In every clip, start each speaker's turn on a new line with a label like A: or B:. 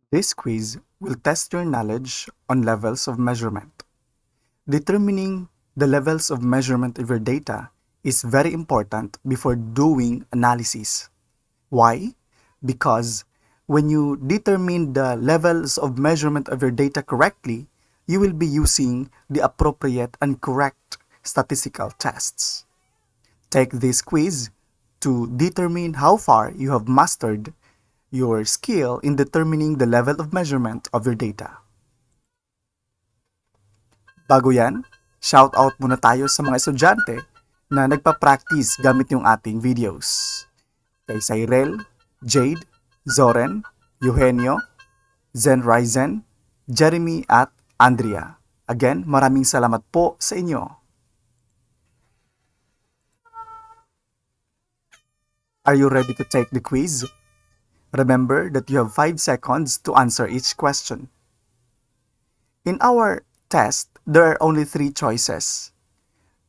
A: This quiz will test your knowledge on levels of measurement. Determining the levels of measurement of your data is very important before doing analysis. Why? Because when you determine the levels of measurement of your data correctly, you will be using the appropriate and correct statistical tests. Take this quiz to determine how far you have mastered your skill in determining the level of measurement of your data. Bago yan, shoutout muna tayo sa mga estudyante na nagpa-practice gamit yung ating videos. Kay Cyrel, Jade, Zoren, Eugenio, Zen Ryzen, Jeremy at Andrea. Again, maraming salamat po sa inyo. Are you ready to take the quiz? Remember that you have 5 seconds to answer each question. In our test, there are only 3 choices: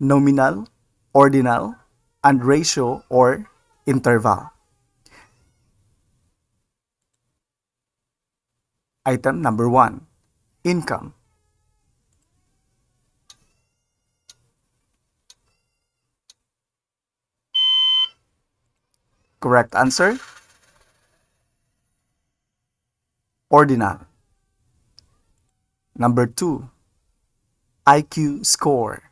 A: nominal, ordinal, and ratio or interval. Item number 1, income. Correct answer, ordinal. Number 2, IQ score.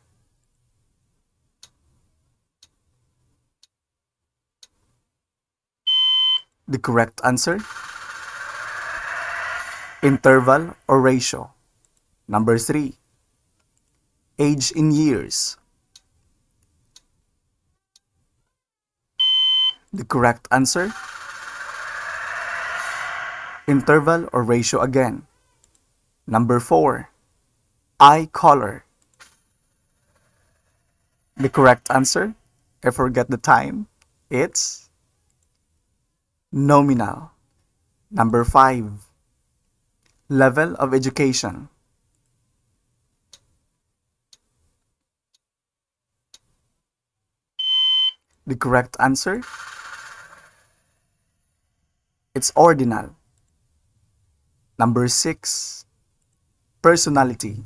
A: The correct answer, interval or ratio. Number 3, age in years. The correct answer, interval or ratio again. Number 4, eye color. The correct answer, I forget the time, it's nominal. Number 5, level of education. The correct answer, it's ordinal. Number 6, personality.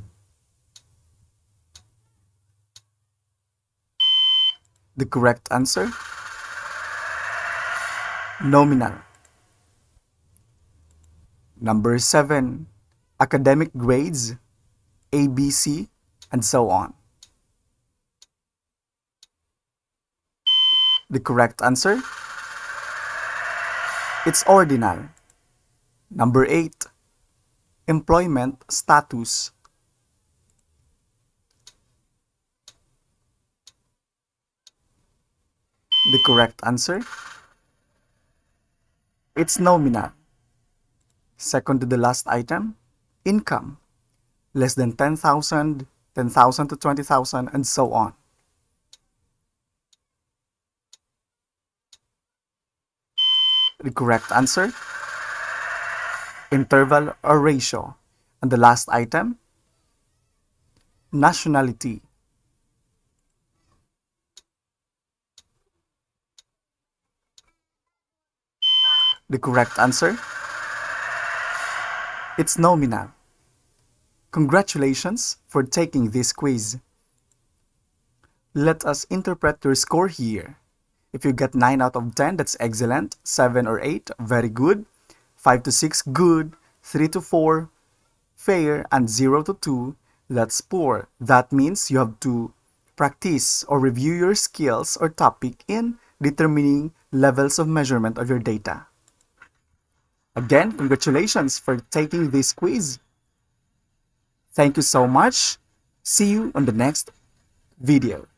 A: The correct answer, nominal. Number 7, academic grades, ABC, and so on. The correct answer, it's ordinal. Number 8, employment status. The correct answer, it's nominal. Second to the last item, income. Less than 10,000, 10,000 to 20,000, and so on. The correct answer, interval or ratio. And the last item, nationality. The correct answer, it's nominal. Congratulations for taking this quiz. Let us interpret your score here. If you get 9 out of 10, that's excellent. 7 or 8, very good. 5 to 6, good. 3 to 4, fair. And 0 to 2, that's poor. That means you have to practice or review your skills or topic in determining levels of measurement of your data. Again, congratulations for taking this quiz. Thank you so much. See you on the next video.